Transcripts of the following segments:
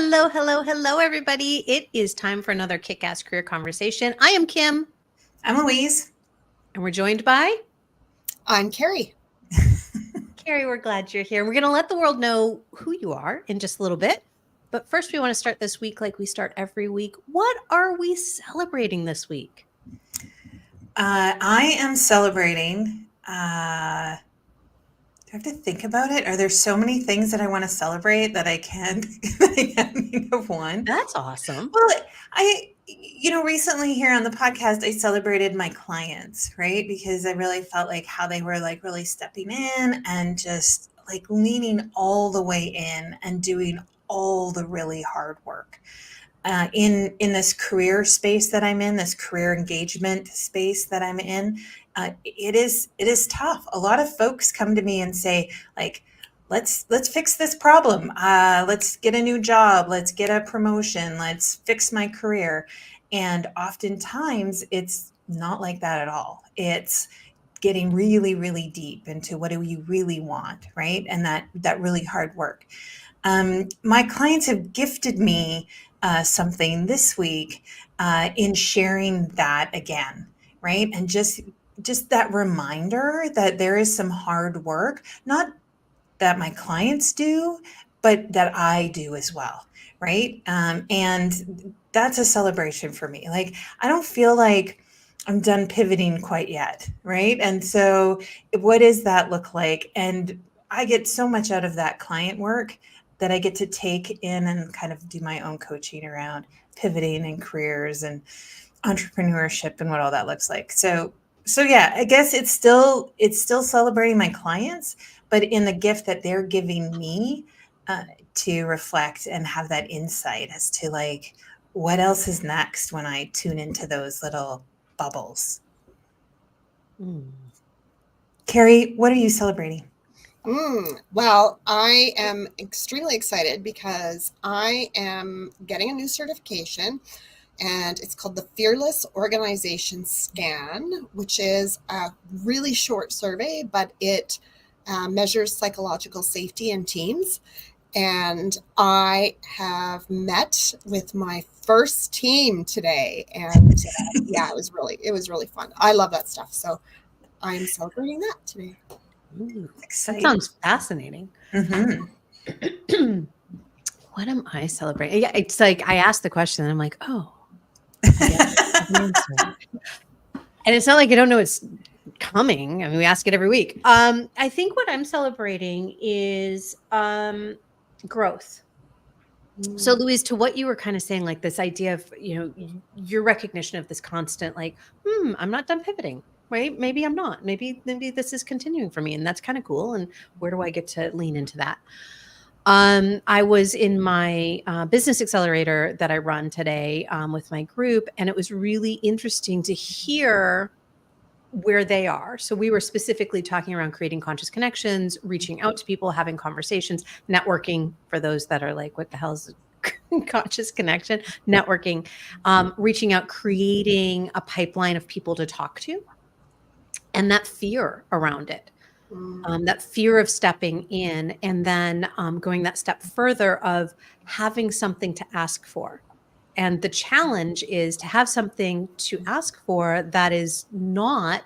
Hello, hello, hello, everybody. It is time for another kick-ass career conversation. I am Kim. I'm Louise. And we're joined by... I'm Carrie. Carrie, we're glad you're here. We're going to let the world know who you are in just a little bit. But first, we want to start this week like we start every week. What are we celebrating this week? I am celebrating... do I have to think about it? Are there so many things that I want to celebrate that I can't think of one? That's awesome. Well, recently here on the podcast, I celebrated my clients, right? Because I really felt like how they were like really stepping in and just like leaning all the way in and doing all the really hard work. In this career space that I'm in, this career engagement space that I'm in, it is tough. A lot of folks come to me and say, like, let's fix this problem. Let's get a new job. Let's get a promotion. Let's fix my career. And oftentimes it's not like that at all. It's getting really, really deep into what do you really want, right? And that really hard work. My clients have gifted me something this week in sharing that again, right? And just that reminder that there is some hard work, not that my clients do, but that I do as well, right? And that's a celebration for me. Like, I don't feel like I'm done pivoting quite yet, right? And so what does that look like? And I get so much out of that client work that I get to take in and kind of do my own coaching around pivoting and careers and entrepreneurship and what all that looks like. So yeah, I guess it's still celebrating my clients, but in the gift that they're giving me to reflect and have that insight as to like what else is next when I tune into those little bubbles. Carrie, what are you celebrating? Well, I am extremely excited because I am getting a new certification, and it's called the Fearless Organization Scan, which is a really short survey, but it measures psychological safety in teams. And I have met with my first team today, and yeah, it was really fun. I love that stuff, so I'm celebrating that today. Ooh, that sounds fascinating. Mm-hmm. What am I celebrating? Yeah, it's like I asked the question and I'm like, oh. And it's not like I don't know it's coming. I mean, we ask it every week. I think what I'm celebrating is growth. So, Louise, to what you were kind of saying, like this idea of, your recognition of this constant, like, I'm not done pivoting. Right? Maybe I'm not. Maybe this is continuing for me, and that's kind of cool. And where do I get to lean into that? I was in my business accelerator that I run today with my group, and it was really interesting to hear where they are. So we were specifically talking around creating conscious connections, reaching out to people, having conversations, networking for those that are like, what the hell is conscious connection? Networking, reaching out, creating a pipeline of people to talk to. And that fear around it, that fear of stepping in and then going that step further of having something to ask for. And the challenge is to have something to ask for that is not,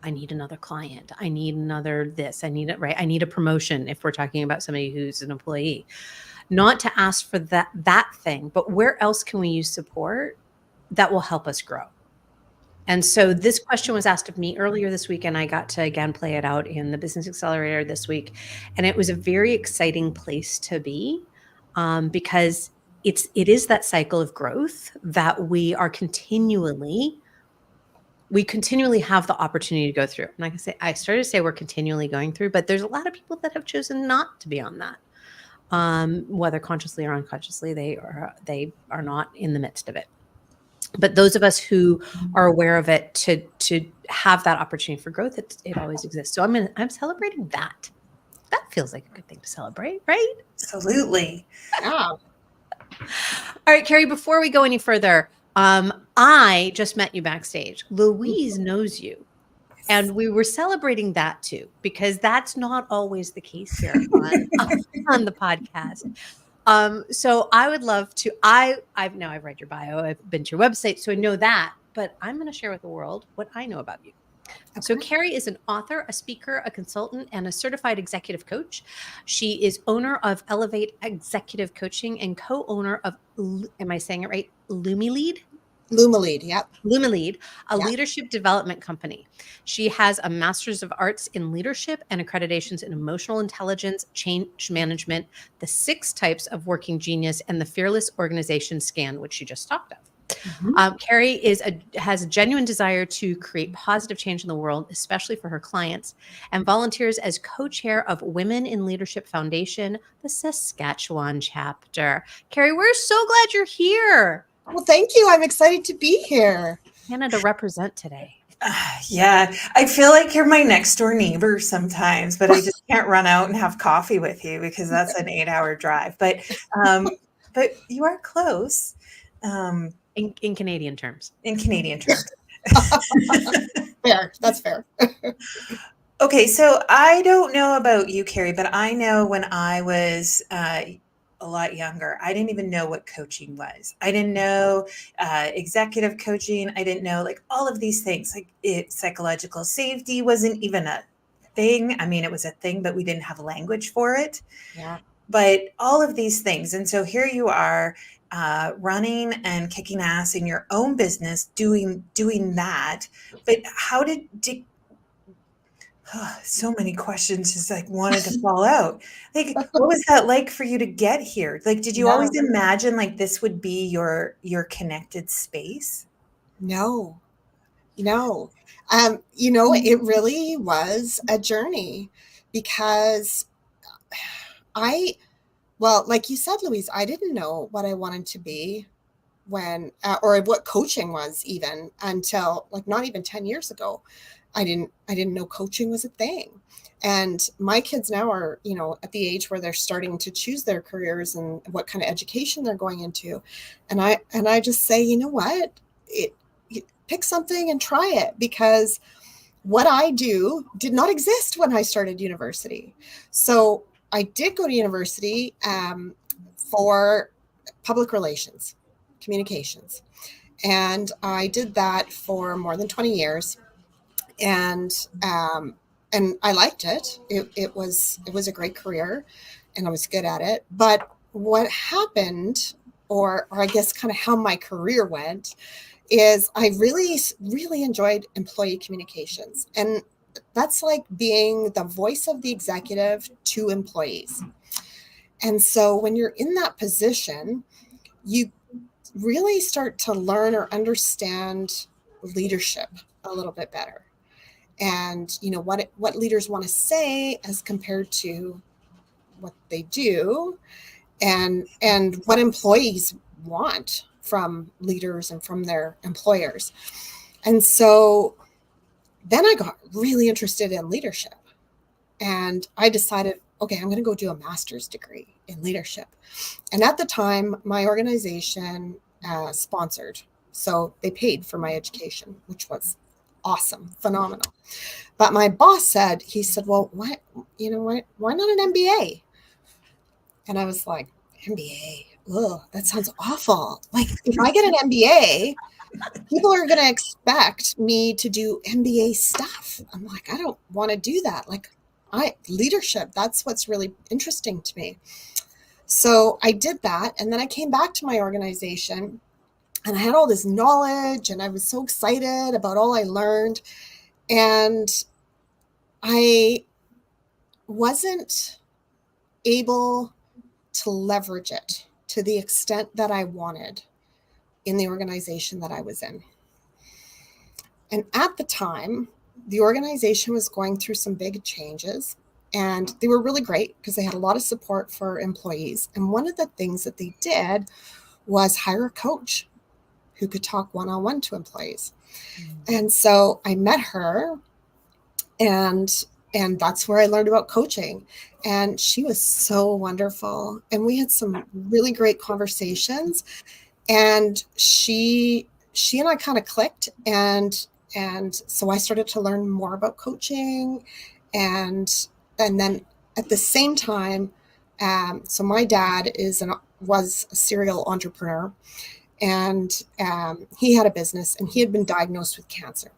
I need another client. I need another this. I need it, right? I need a promotion if we're talking about somebody who's an employee. Not to ask for that thing, but where else can we use support that will help us grow? And so this question was asked of me earlier this week, and I got to again play it out in the Business Accelerator this week. And it was a very exciting place to be because it is that cycle of growth that we continually have the opportunity to go through. And like I started to say we're continually going through, but there's a lot of people that have chosen not to be on that, whether consciously or unconsciously, they are not in the midst of it. But those of us who are aware of it to have that opportunity for growth, it always exists. So I'm celebrating that. That feels like a good thing to celebrate, right? Absolutely. Yeah. All right, Carrie, before we go any further, I just met you backstage. Louise knows you. And we were celebrating that too, because that's not always the case here on the podcast. So I would love to, I've read your bio, I've been to your website, so I know that, but I'm going to share with the world what I know about you. So Okay. Carrie is an author, a speaker, a consultant, and a certified executive coach. She is owner of Elevate Executive Coaching and co-owner of, am I saying it right? LumiLead? Lumalead. Yep. LumiLead, a Yep. leadership development company. She has a master's of arts in leadership and accreditations in emotional intelligence, change management, the 6 types of working genius, and the fearless organization scan, which she just talked of. Carrie has a genuine desire to create positive change in the world, especially for her clients, and volunteers as co-chair of Women in Leadership Foundation, the Saskatchewan chapter. Carrie, we're so glad you're here. Well, thank you. I'm excited to be here. Hannah to represent today. Yeah, I feel like you're my next door neighbor sometimes, but I just can't run out and have coffee with you because that's an 8-hour drive. But you are close, In Canadian terms. in Canadian terms. Fair. That's fair. Okay, so I don't know about you, Carrie, but I know when I was a lot younger, I didn't even know what coaching was. I didn't know executive coaching. I didn't know like all of these things. Like psychological safety wasn't even a thing. I mean, it was a thing, but we didn't have language for it. Yeah. But all of these things, and so here you are running and kicking ass in your own business, doing that. But how did so many questions just like wanted to fall out. Like, what was that like for you to get here? Like, did you Yeah. always imagine like this would be your connected space? No. It really was a journey because like you said, Louise, I didn't know what I wanted to be when, or what coaching was even until like not even 10 years ago. I didn't know coaching was a thing. And my kids now are, at the age where they're starting to choose their careers and what kind of education they're going into. And I just say, you know what, pick something and try it, because what I do did not exist when I started university. So I did go to university for public relations, communications. And I did that for more than 20 years. And I liked it. It was a great career and I was good at it. But what happened, or I guess kind of how my career went, is I really, really enjoyed employee communications. And that's like being the voice of the executive to employees. And so when you're in that position, you really start to learn or understand leadership a little bit better. And what leaders want to say as compared to what they do, and what employees want from leaders and from their employers. And so then I got really interested in leadership, and I decided, okay, I'm going to go do a master's degree in leadership. And at the time, my organization sponsored, so they paid for my education, which was awesome, phenomenal. But my boss said, well, why not an MBA? And I was like, MBA, ugh, that sounds awful. Like, if I get an MBA, people are going to expect me to do MBA stuff. I'm like, I don't want to do that. Like, leadership, that's what's really interesting to me. So I did that. And then I came back to my organization and I had all this knowledge and I was so excited about all I learned. And I wasn't able to leverage it to the extent that I wanted in the organization that I was in. And at the time, the organization was going through some big changes, and they were really great because they had a lot of support for employees. And one of the things that they did was hire a coach who could talk one-on-one to employees. And so I met her, and that's where I learned about coaching. And she was so wonderful. And we had some really great conversations. And she and I kind of clicked. And so I started to learn more about coaching. And then at the same time, So my dad was a serial entrepreneur, and he had a business, and he had been diagnosed with cancer.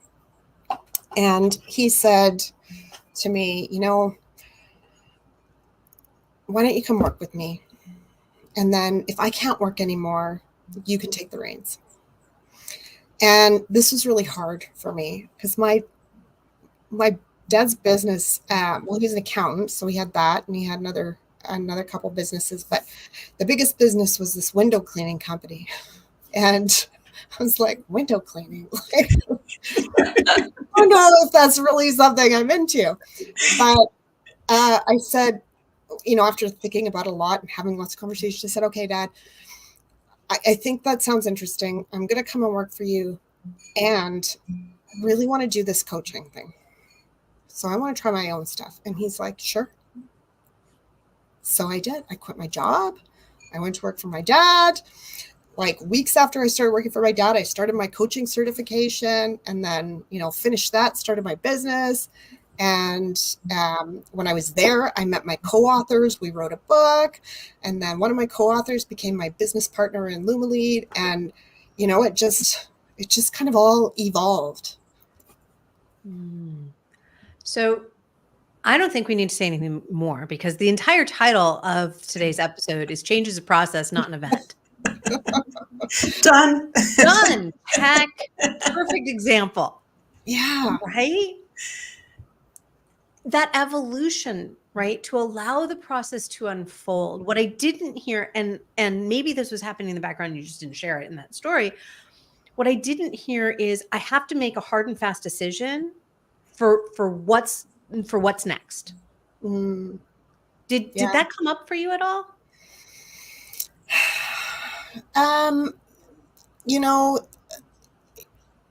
And he said to me, why don't you come work with me? And then if I can't work anymore, you can take the reins. And this was really hard for me because my dad's business, well, he's an accountant, so he had that, and he had another couple businesses, but the biggest business was this window cleaning company. And I was like, window cleaning? I don't know if that's really something I'm into. But I said, after thinking about it a lot and having lots of conversations, I said, okay, Dad, I think that sounds interesting. I'm going to come and work for you and really want to do this coaching thing. So I want to try my own stuff. And he's like, sure. So I did. I quit my job. I went to work for my dad. Like weeks after I started working for my dad, I started my coaching certification, and then, finished that, started my business. And when I was there, I met my co-authors. We wrote a book. And then one of my co-authors became my business partner in LumaLead. And, it just kind of all evolved. So I don't think we need to say anything more, because the entire title of today's episode is Change is a Process, Not an Event. Done. Heck, perfect example. Yeah. Right? That evolution, right? To allow the process to unfold. What I didn't hear, and maybe this was happening in the background, you just didn't share it in that story. What I didn't hear is I have to make a hard and fast decision for what's next. Did that come up for you at all?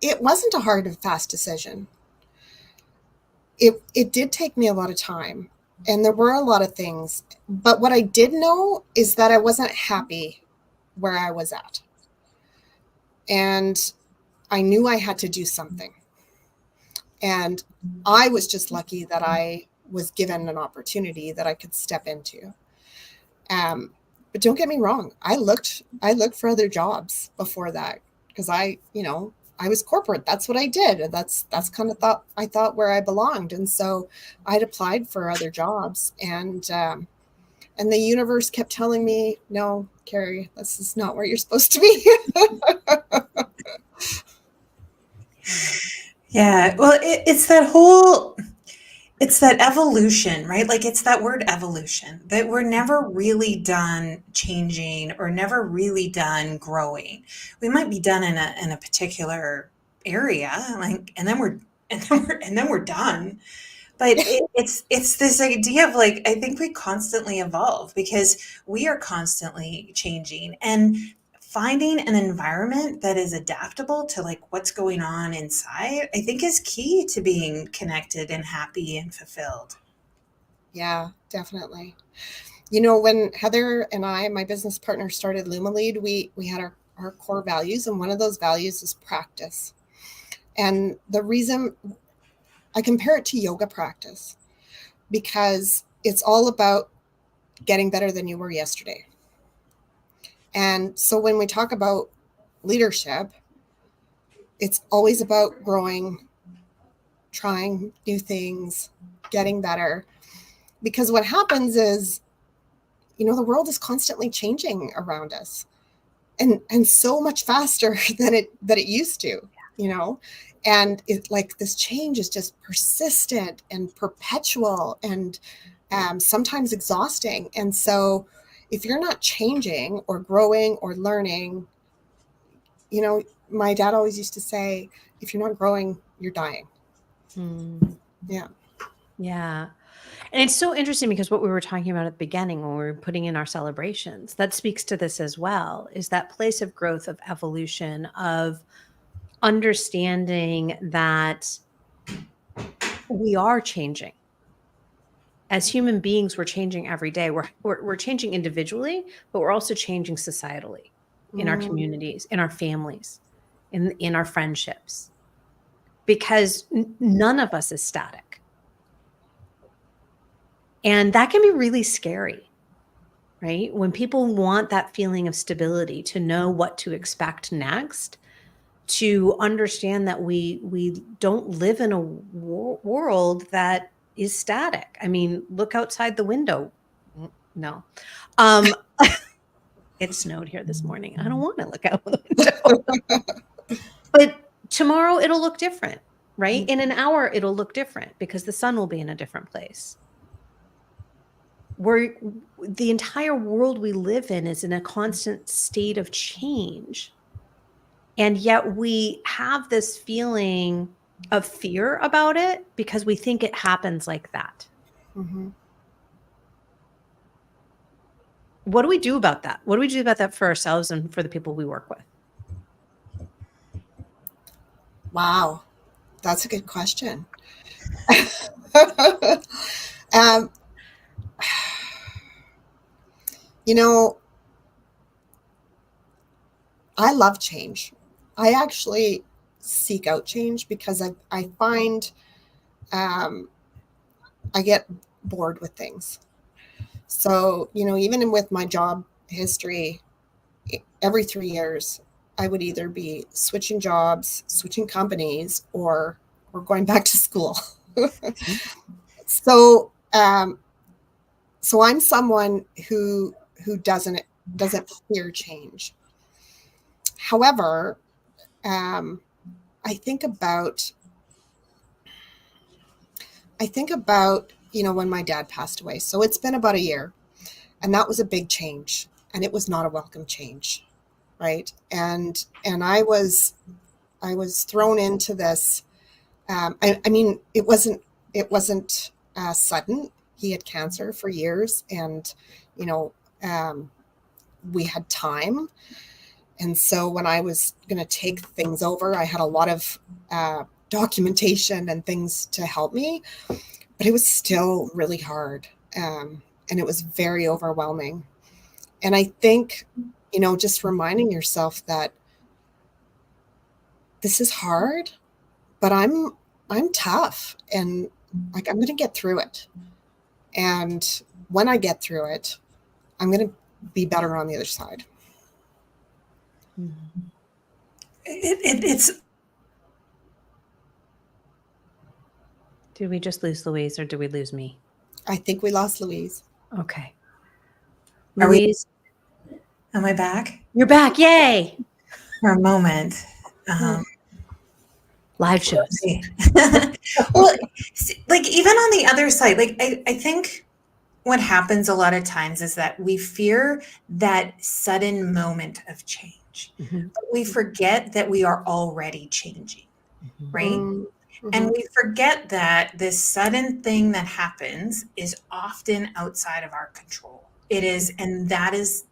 It wasn't a hard and fast decision. It did take me a lot of time, and there were a lot of things. But what I did know is that I wasn't happy where I was at. And I knew I had to do something. And I was just lucky that I was given an opportunity that I could step into. But don't get me wrong. I looked for other jobs before that, because I was corporate. That's what I did. That's kind of I thought where I belonged. And so I'd applied for other jobs, and the universe kept telling me, no, Carrie, this is not where you're supposed to be. Yeah. Well, it's that evolution, right? Like it's that word evolution, that we're never really done changing or never really done growing. We might be done in a particular area, like, and then we're done. But it's this idea of like, I think we constantly evolve because we are constantly changing, and finding an environment that is adaptable to like what's going on inside, I think is key to being connected and happy and fulfilled. Yeah, definitely. When Heather and I, my business partner, started LumaLead, we had our core values, and one of those values is practice. And the reason I compare it to yoga practice, because it's all about getting better than you were yesterday. And so when we talk about leadership, it's always about growing, trying new things, getting better. Because what happens is, the world is constantly changing around us, and so much faster than it used to, and it, like, this change is just persistent and perpetual, and sometimes exhausting. And so if you're not changing or growing or learning, my dad always used to say, if you're not growing, you're dying. Yeah. And it's so interesting, because what we were talking about at the beginning when we were putting in our celebrations, that speaks to this as well, is that place of growth, of evolution, of understanding that we are changing. As human beings, we're changing every day. We're changing individually, but we're also changing societally, in our communities, in our families, in our friendships, because none of us is static. And that can be really scary. right? When people want that feeling of stability, to know what to expect next, to understand that we don't live in a world that is static. I mean, look outside the window. No. Um, it snowed here this morning. I don't want to look out the window. But tomorrow it'll look different, right? In an hour it'll look different because the sun will be in a different place. The entire world we live in is in a constant state of change. And yet we have this feeling of fear about it because we think it happens like that. Mm-hmm. What do we do about that? What do we do about that for ourselves and for the people we work with? Wow, that's a good question. You know, I love change. I actually seek out change because I find I get bored with things. So, even with my job history, every 3 years, I would either be switching jobs, switching companies, or going back to school. So, so I'm someone who doesn't fear change. However, I think about when my dad passed away. So it's been about a year, and that was a big change, and it was not a welcome change, right? And I was thrown into this. I mean, it wasn't sudden. He had cancer for years, and we had time. And so when I was going to take things over, I had a lot of documentation and things to help me, but it was still really hard. And it was very overwhelming. And I think, just reminding yourself that this is hard, but I'm tough, and like, I'm going to get through it. And when I get through it, I'm going to be better on the other side. It's. Did we just lose Louise or did we lose me? I think we lost Louise. Okay. Are Louise, am I back? you're back. Yay. For a moment. Live shows. Well, like, even on the other side, like, I think what happens a lot of times is that we fear that sudden moment of change. Mm-hmm. But we forget that we are already changing, right? Mm-hmm. And we forget that this sudden thing that happens is often outside of our control. It is, and that is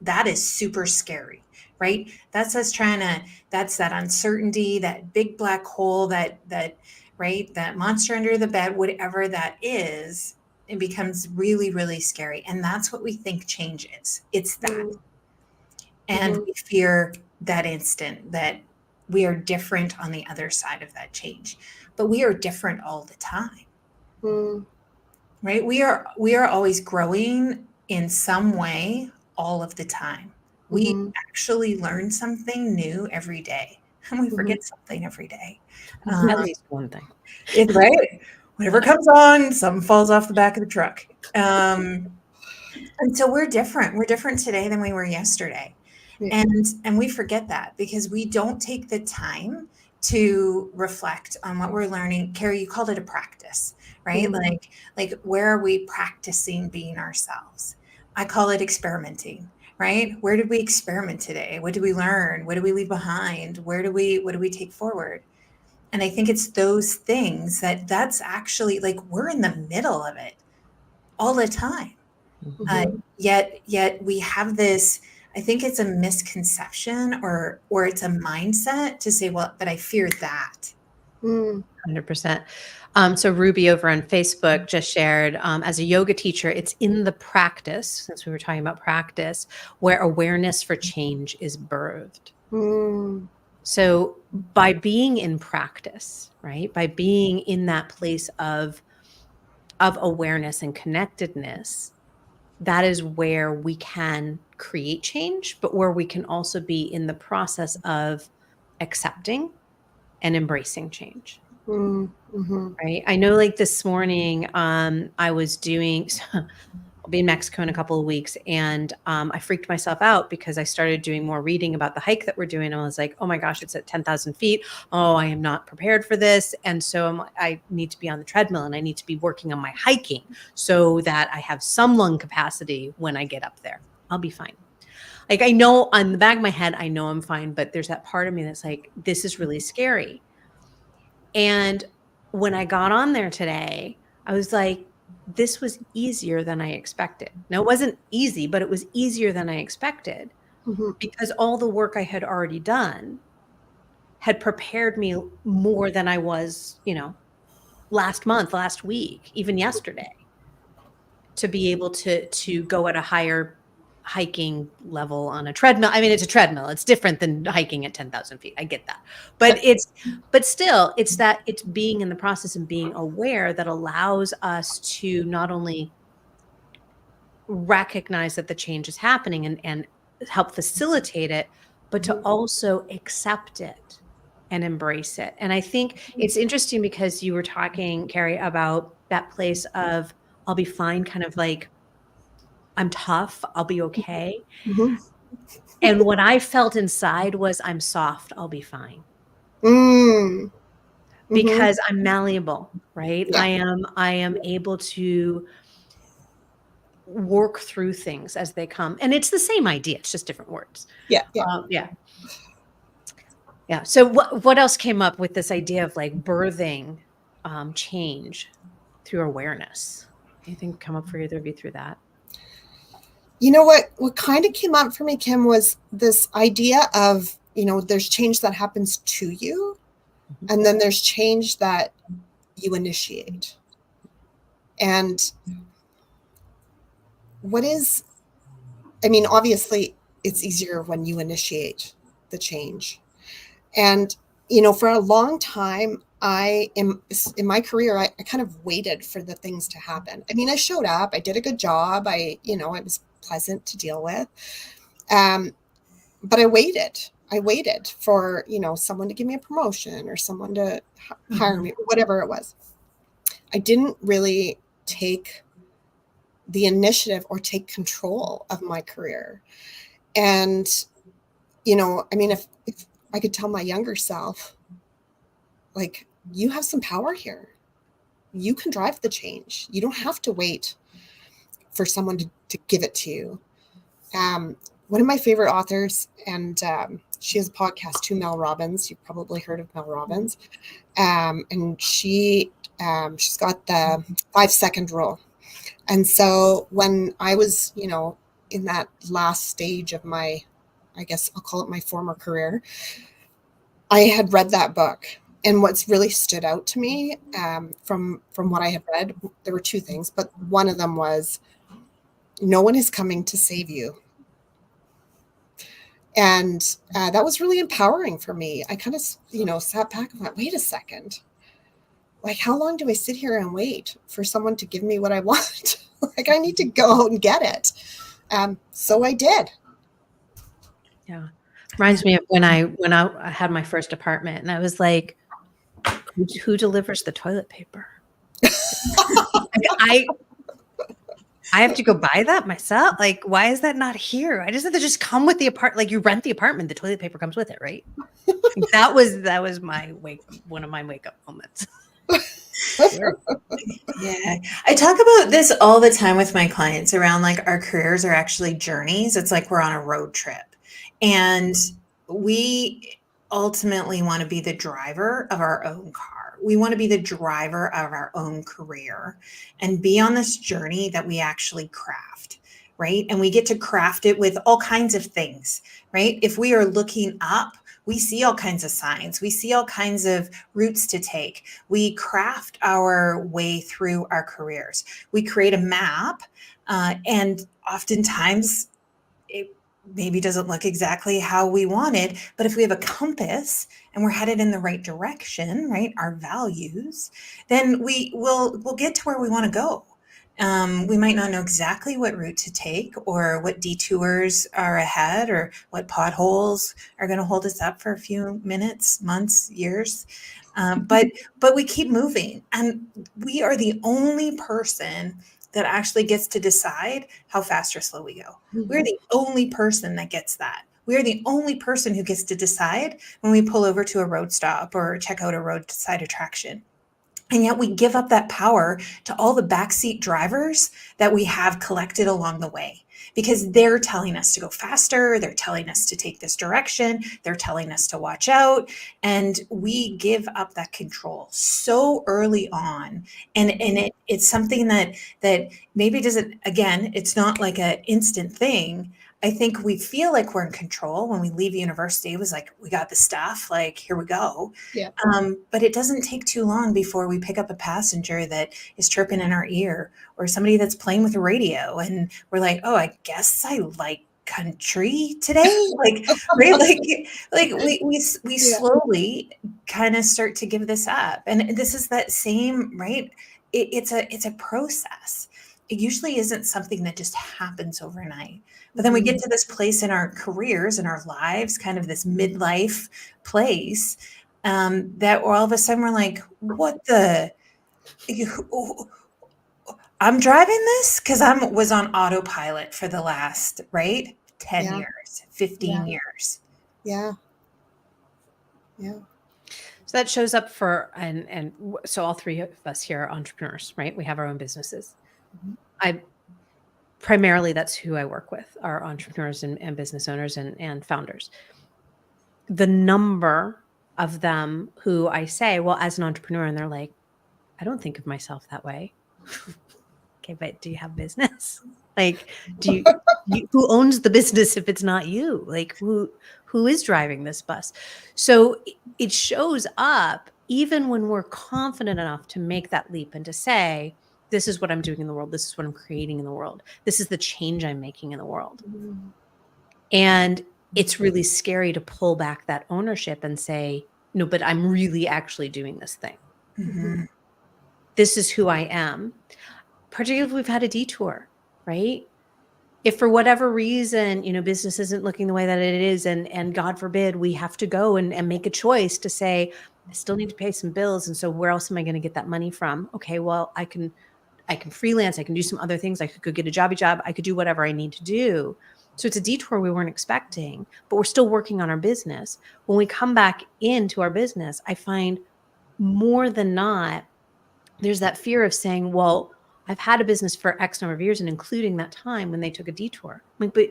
super scary, right? That's us that's that uncertainty, that big black hole, that right, that monster under the bed, whatever that is, it becomes really, really scary. And that's what we think change is. It's that. Mm-hmm. And we fear that instant, that we are different on the other side of that change. But we are different all the time. Right? We are always growing in some way all of the time. We actually learn something new every day, and we forget something every day. At least one thing. It's right. Whatever comes on, something falls off the back of the truck. And so we're different. We're different today than we were yesterday. Yeah. And we forget that because we don't take the time to reflect on what we're learning. Carrie, you called it a practice, right? Like where are we practicing being ourselves? I call it experimenting, right? Where did we experiment today? What did we learn? What did we leave behind? What do we take forward? And I think it's those things that's actually, like, we're in the middle of it all the time. Yet we have this, I think it's a misconception or it's a mindset to say, well, but I fear that. 100%. So Ruby over on Facebook just shared, as a yoga teacher, it's in the practice, since we were talking about practice, where awareness for change is birthed. So by being in practice, right, by being in that place of awareness and connectedness, that is where we can create change, but where we can also be in the process of accepting and embracing change. Mm-hmm. Right. I know, like this morning, I was doing, I'll be in Mexico in a couple of weeks, and I freaked myself out because I started doing more reading about the hike that we're doing. And I was like, oh my gosh, it's at 10,000 feet. Oh, I am not prepared for this. And so I need to be on the treadmill, and I need to be working on my hiking so that I have some lung capacity when I get up there. I'll be fine. Like, I know on the back of my head, I know I'm fine, but there's that part of me that's like, this is really scary. And when I got on there today, I was like, this was easier than I expected. Now, it wasn't easy, but it was easier than I expected Mm-hmm. because all the work I had already done had prepared me more than I was, last month, last week, even yesterday, to be able to go at a higher hiking level on a treadmill. I mean, it's a treadmill. It's different than hiking at 10,000 feet. I get that. But still, it's being in the process and being aware that allows us to not only recognize that the change is happening and help facilitate it, but to also accept it and embrace it. And I think it's interesting because you were talking, Carrie, about that place of I'll be fine, kind of like I'm tough, I'll be okay. Mm-hmm. And what I felt inside was I'm soft, I'll be fine. Mm-hmm. Because I'm malleable, right? Yeah. I am able to work through things as they come. And it's the same idea, it's just different words. Yeah. Yeah. Yeah. Yeah. So what else came up with this idea of like birthing change through awareness? Anything come up for either of you through that? You know what kind of came up for me, Kim, was this idea of, there's change that happens to you, and then there's change that you initiate. And obviously it's easier when you initiate the change. And, for a long time, in my career, I kind of waited for the things to happen. I mean, I showed up, I did a good job. It was pleasant to deal with. But I waited for, someone to give me a promotion or someone to hire me, whatever it was. I didn't really take the initiative or take control of my career. And, if I could tell my younger self, like, you have some power here. You can drive the change. You don't have to wait for someone to give it to you. One of my favorite authors, and she has a podcast too, Mel Robbins. You've probably heard of Mel Robbins. And she's got the 5-second rule. And so when I was, in that last stage of my, I guess I'll call it my former career, I had read that book. And what's really stood out to me from what I had read, there were two things, but one of them was, no one is coming to save you. And that was really empowering for me. I kind of, sat back and went, wait a second. Like, how long do I sit here and wait for someone to give me what I want? Like, I need to go out and get it. So I did. Yeah. Reminds me of when I had my first apartment, and I was like, who delivers the toilet paper? I have to go buy that myself. Like, why is that not here? I just have to just come with the apartment. Like, you rent the apartment, the toilet paper comes with it, right? That was my one of my wake up moments. Yeah. I talk about this all the time with my clients around like our careers are actually journeys. It's like we're on a road trip, and we ultimately want to be the driver of our own car. We want to be the driver of our own career and be on this journey that we actually craft, right? And we get to craft it with all kinds of things, right? If we are looking up, we see all kinds of signs. We see all kinds of routes to take. We craft our way through our careers. We create a map, and oftentimes it maybe doesn't look exactly how we wanted, but if we have a compass and we're headed in the right direction, right, our values, then we'll get to where we want to go. We might not know exactly what route to take or what detours are ahead or what potholes are going to hold us up for a few minutes, months, years. But we keep moving, and we are the only person that actually gets to decide how fast or slow we go. We're the only person that gets that. We're the only person who gets to decide when we pull over to a road stop or check out a roadside attraction. And yet we give up that power to all the backseat drivers that we have collected along the way because they're telling us to go faster. They're telling us to take this direction. They're telling us to watch out. And we give up that control so early on. And it's something that maybe doesn't, again, it's not like an instant thing. I think we feel like we're in control when we leave university. It was like, we got the stuff, like, here we go. Yeah. But it doesn't take too long before we pick up a passenger that is chirping in our ear or somebody that's playing with the radio. And we're like, oh, I guess I like country today. Like, right? Like we slowly kind of start to give this up. And this is that same, right? It's a process. It usually isn't something that just happens overnight. But then we get to this place in our careers and our lives, kind of this midlife place, that all of a sudden we're like, what the? I'm driving this because I was on autopilot for the last, right, 10 Yeah. years, 15 Yeah. years. Yeah. Yeah. So that shows up for, and so all three of us here are entrepreneurs, right? We have our own businesses. Primarily that's who I work with, are entrepreneurs and business owners and founders. The number of them who I say, well, as an entrepreneur, and they're like, I don't think of myself that way. Okay, but do you have business? Like, who owns the business if it's not you? Like, who is driving this bus? So it shows up even when we're confident enough to make that leap and to say, this is what I'm doing in the world. This is what I'm creating in the world. This is the change I'm making in the world. And it's really scary to pull back that ownership and say, no, but I'm really actually doing this thing. Mm-hmm. This is who I am. Particularly if we've had a detour, right? If for whatever reason, business isn't looking the way that it is, and God forbid we have to go and make a choice to say, I still need to pay some bills. And so where else am I going to get that money from? Okay, well, I can freelance. I can do some other things. I could go get a jobby job. I could do whatever I need to do. So it's a detour we weren't expecting, but we're still working on our business. When we come back into our business, I find more than not, there's that fear of saying, well, I've had a business for X number of years, and including that time when they took a detour. Like, but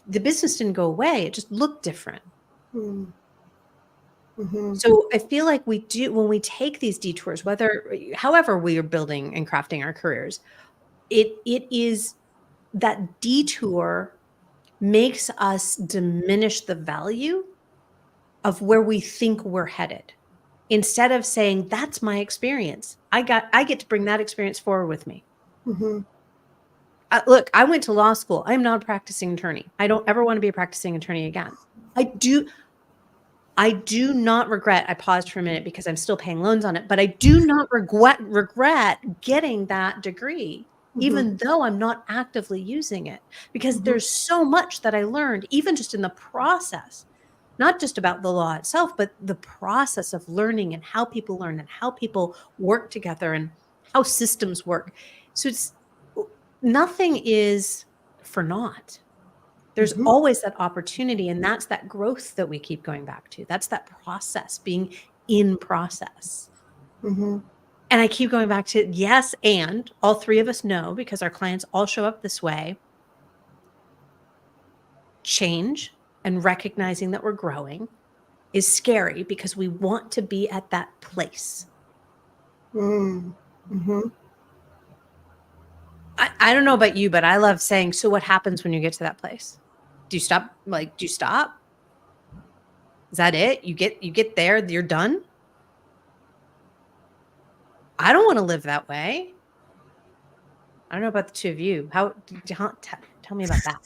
the business didn't go away. It just looked different. Mm-hmm. So I feel like we do, when we take these detours, however we are building and crafting our careers, it is that detour makes us diminish the value of where we think we're headed. Instead of saying, that's my experience. I get to bring that experience forward with me. Mm-hmm. Look, I went to law school. I'm not a practicing attorney. I don't ever want to be a practicing attorney again. I do not regret, I paused for a minute because I'm still paying loans on it, but I do not regret getting that degree, even though I'm not actively using it, because there's so much that I learned, even just in the process. Not just about the law itself, but the process of learning and how people learn and how people work together and how systems work. So nothing is for naught. There's always that opportunity, and that's that growth that we keep going back to. That's that process, being in process. And I keep going back to, yes, and all three of us know, because our clients all show up this way, change and recognizing that we're growing is scary because we want to be at that place. I don't know about you, but I love saying, so what happens when you get to that place? Do you stop? Do you stop? Is that it? You get there, you're done? I don't want to live that way. I don't know about the two of you. Tell me about that.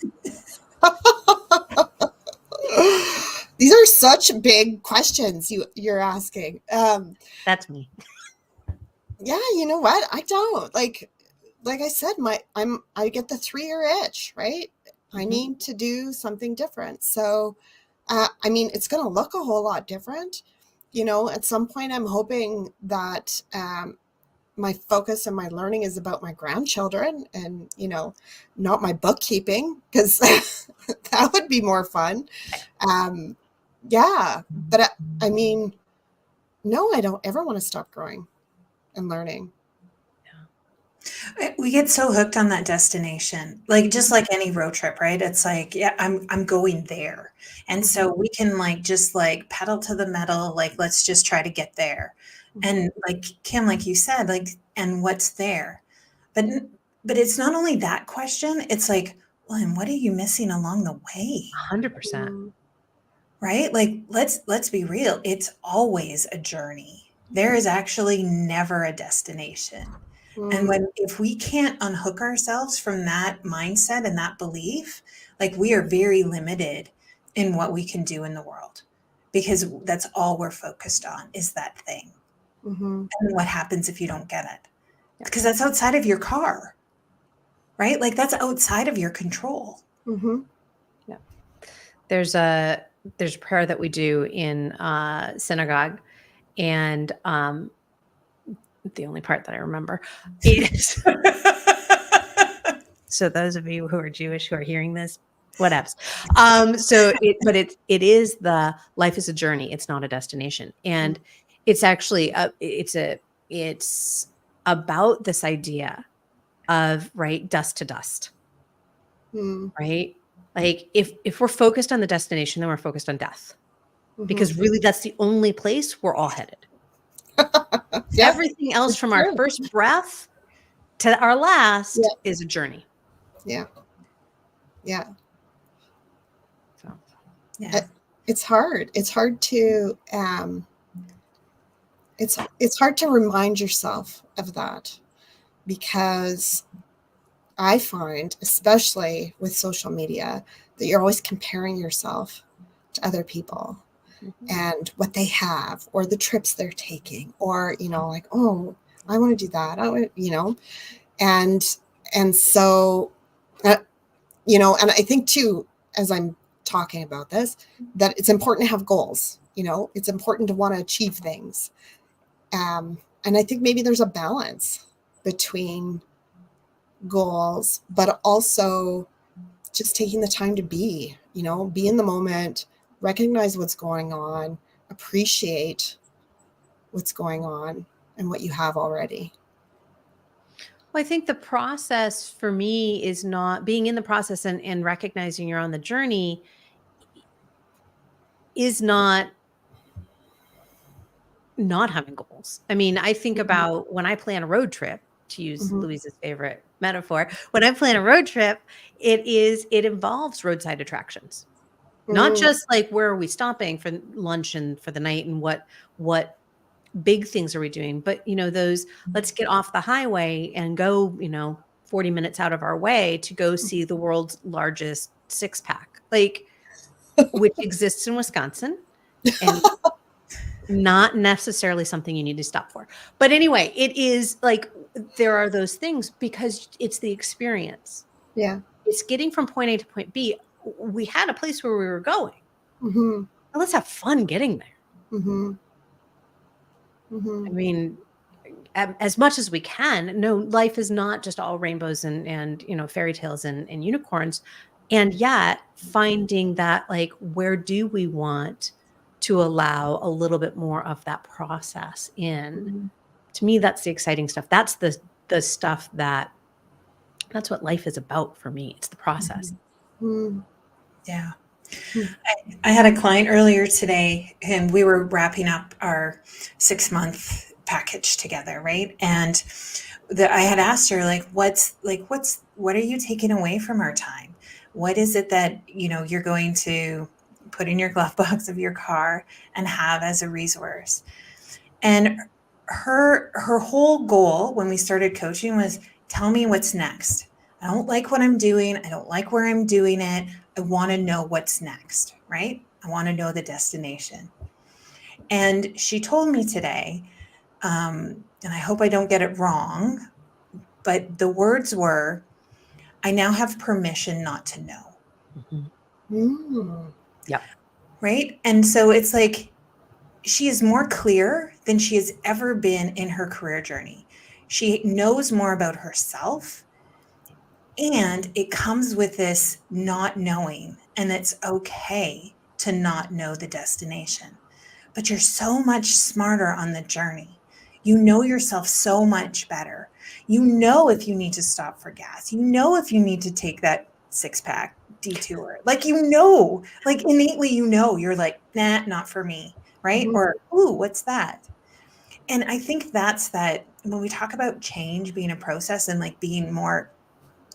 These are such big questions you're asking. That's me. Yeah, you know what? I don't. like I said, I get the 3-year itch, right? I need to do something different. So, I mean, it's going to look a whole lot different. At some point, I'm hoping that my focus and my learning is about my grandchildren and, not my bookkeeping, because that would be more fun. Yeah. But I mean, no, I don't ever want to stop growing and learning. We get so hooked on that destination, like just like any road trip, right? It's like, yeah, I'm going there. And so we can like just like pedal to the metal, like let's just try to get there. And like Kim, like you said, like, and what's there? But but it's not only that question, it's like, well, and what are you missing along the way? 100%. Right? Like let's be real. It's always a journey. There is actually never a destination. And if we can't unhook ourselves from that mindset and that belief, like we are very limited in what we can do in the world, because that's all we're focused on is that thing. And what happens if you don't get it? Because that's outside of your car, right? Like that's outside of your control. Yeah. There's a prayer that we do in synagogue, and the only part that I remember is so those of you who are Jewish who are hearing this, whatevs. It is the life is a journey. It's not a destination. And it's actually, it's about this idea of, right, dust to dust, right? Like if we're focused on the destination, then we're focused on death, because really that's the only place we're all headed. Yeah. Everything else from our first breath to our last is a journey. Yeah. Yeah. So, yeah. It's hard. It's hard to it's hard to remind yourself of that, because I find, especially with social media, that you're always comparing yourself to other people and what they have, or the trips they're taking, or, like, oh, I want to do that. I want, and so, and I think too, as I'm talking about this, that it's important to have goals. It's important to want to achieve things. And I think maybe there's a balance between goals, but also just taking the time to be in the moment, recognize what's going on, appreciate what's going on and what you have already. Well, I think the process for me is not being in the process and recognizing you're on the journey is not having goals. I mean, I think about when I plan a road trip, to use Louise's favorite metaphor, when I plan a road trip, it involves roadside attractions. Not just like, where are we stopping for lunch and for the night, and what big things are we doing, but those, let's get off the highway and go 40 minutes out of our way to go see the world's largest 6-pack, like, which exists in Wisconsin, and not necessarily something you need to stop for. But anyway, it is like, there are those things because it's the experience. Yeah. It's getting from point A to point B. We had a place where we were going. Well, let's have fun getting there. I mean, as much as we can. No, life is not just all rainbows and fairy tales and unicorns. And yet finding that, like, where do we want to allow a little bit more of that process in? To me, that's the exciting stuff. That's the stuff that's what life is about for me. It's the process. Yeah. I had a client earlier today, and we were wrapping up our 6-month package together, right? And I had asked her, like, what are you taking away from our time? What is it that you're going to put in your glove box of your car and have as a resource? And her whole goal when we started coaching was, tell me what's next. I don't like what I'm doing. I don't like where I'm doing it. I want to know what's next, right? I want to know the destination. And she told me today, and I hope I don't get it wrong, but the words were, I now have permission not to know. Mm. Yep. Right. And so it's like, she is more clear than she has ever been in her career journey. She knows more about herself, and it comes with this not knowing, and it's okay to not know the destination. But you're so much smarter on the journey. You know yourself so much better. You know if you need to stop for gas. You know if you need to take that 6-pack detour. Like, like innately, you're like, nah, not for me. Right. Mhm. Or, ooh, what's that? And I think that's that when we talk about change being a process and like being more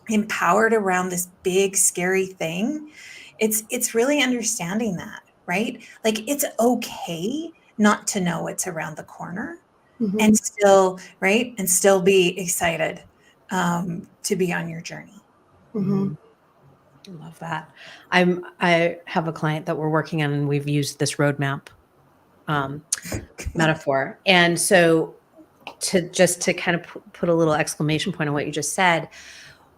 empowered around this big scary thing, it's really understanding that, right? Like, it's okay not to know what's around the corner, Mhm. and still, right, and still be excited to be on your journey. Mhm. I love that. I have a client that we're working on, and we've used this roadmap metaphor. And so to kind of put a little exclamation point on what you just said,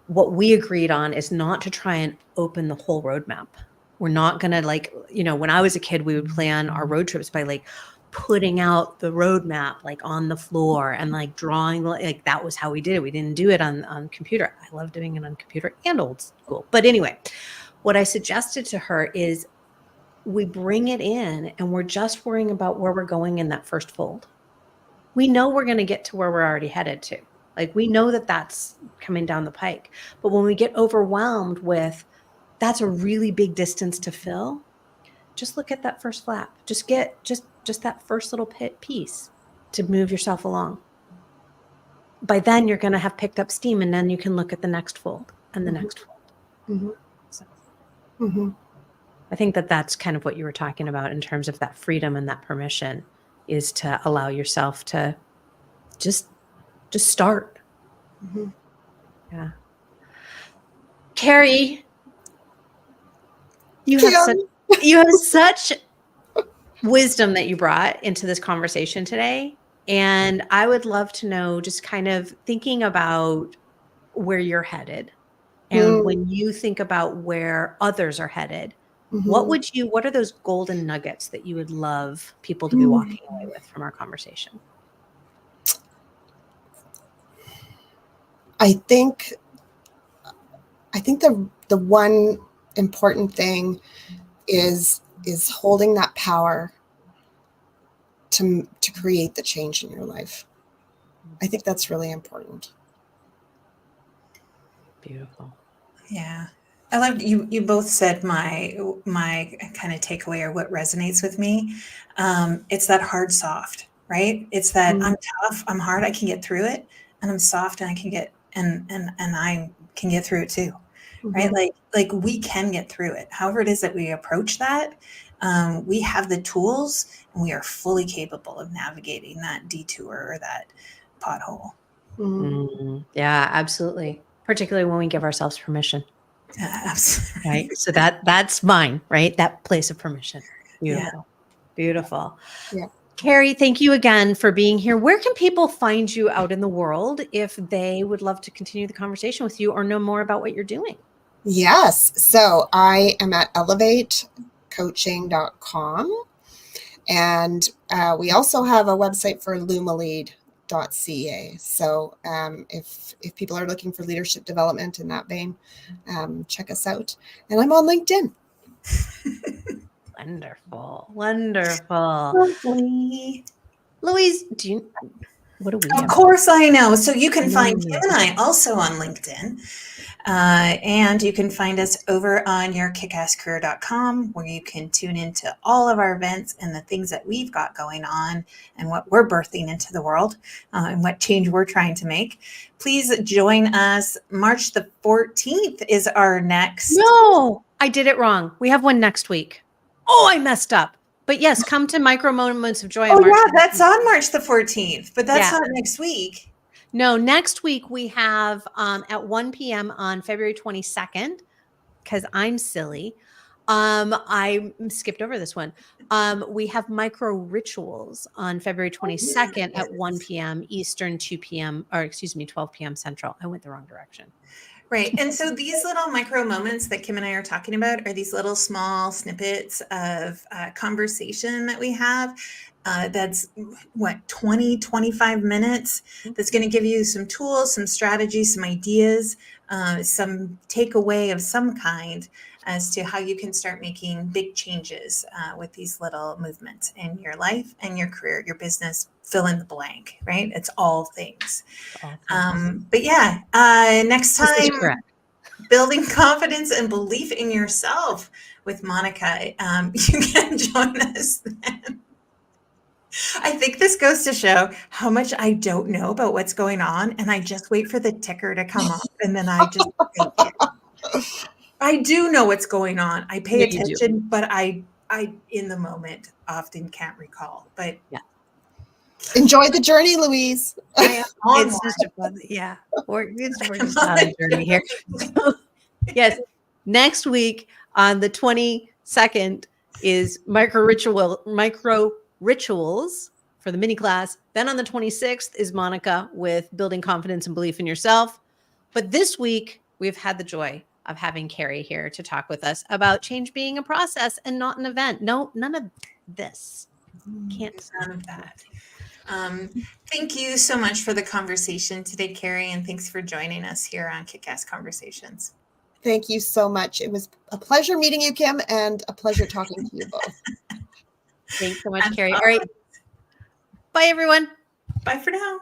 what we agreed on is not to try and open the whole roadmap. We're not going to, like, when I was a kid, we would plan our road trips by like putting out the roadmap like on the floor and like drawing, like that was how we did it. We didn't do it on computer. I love doing it on computer and old school. But anyway, what I suggested to her is we bring it in and we're just worrying about where we're going in that first fold. We know we're going to get to where we're already headed to. Like, we know that that's coming down the pike. But when we get overwhelmed with that's a really big distance to fill, just look at that first flap. Just get just that first little piece to move yourself along. By then you're going to have picked up steam, and then you can look at the next fold and the next fold. Mhm. So Mhm. I think that that's kind of what you were talking about in terms of that freedom and that permission, is to allow yourself to just start. Mhm. Yeah. Carrie, you have Kim. such wisdom that you brought into this conversation today. And I would love to know, just kind of thinking about where you're headed, and Mm. when you think about where others are headed, Mhm. what are those golden nuggets that you would love people to be Mm. walking away with from our conversation? I think the one important thing is holding that power to create the change in your life. I think that's really important. Beautiful. Yeah. I loved you both said my kind of takeaway, or what resonates with me. It's that hard soft, right? It's that Mm. I'm tough, I'm hard, I can get through it, and I'm soft, and I can get and I can get through it too. Right? Mhm. Like we can get through it. However it is that we approach that, we have the tools, and we are fully capable of navigating that detour or that pothole. Mm. Yeah, absolutely. Particularly when we give ourselves permission. Absolutely. Right. So that's mine, right? That place of permission. Yeah. Beautiful. Beautiful. Yeah. Carrie, thank you again for being here. Where can people find you out in the world if they would love to continue the conversation with you or know more about what you're doing? Yes. So I am at elevatecoaching.com. And we also have a website for lumalead.ca. So if people are looking for leadership development in that vein, check us out. And I'm on LinkedIn. Wonderful. Wonderful. Lovely. Louise, what do we Of have? course I know. So you can I know find you Kim do. and I also on LinkedIn. And you can find us over on yourkickasscareer.com, where you can tune into all of our events and the things that we've got going on and what we're birthing into the world, and what change we're trying to make. Please join us. March the 14th is our next. No, I did it wrong. We have one next week. Oh, I messed up. But yes, come to Micro Moments of Joy on Oh, March yeah, that's 17th. on March the 14th, but that's Yeah. not next week. No, next week we have at 1 p.m. on February 22nd, because I'm silly. I skipped over this one. We have micro rituals on February 22nd at 1 p.m. Eastern, 2 p.m. or excuse me, 12 p.m. Central. I went the wrong direction. Right. And so these little micro moments that Kim and I are talking about are these little small snippets of conversation that we have. That's what, 20, 25 minutes. That's going to give you some tools, some strategies, some ideas, some takeaway of some kind as to how you can start making big changes with these little movements in your life and your career, your business, fill in the blank, right? It's all things. But yeah, next This is time, correct. building confidence and belief in yourself with Monica. You can join us then. I think this goes to show how much I don't know about what's going on, and I just wait for the ticker to come up, and then I just take it. I do know what's going on. I pay No, you do. attention, but I in the moment often can't recall. But Yeah. Enjoy the journey, Louise. I am on It's one. just a fun, yeah. We're just on a journey here. So, yes, next week on the 22nd is micro rituals for the mini class. Then on the 26th is Monica with building confidence and belief in yourself. But this week we've had the joy of having Carrie here to talk with us about change being a process and not an event. No, none of this. Can't None of that. Thank you so much for the conversation today, Carrie, and thanks for joining us here on Kick-Ass Conversations. Thank you so much. It was a pleasure meeting you, Kim, and a pleasure talking to you both. Thanks so much, Carrie. All right. Bye, everyone. Bye for now.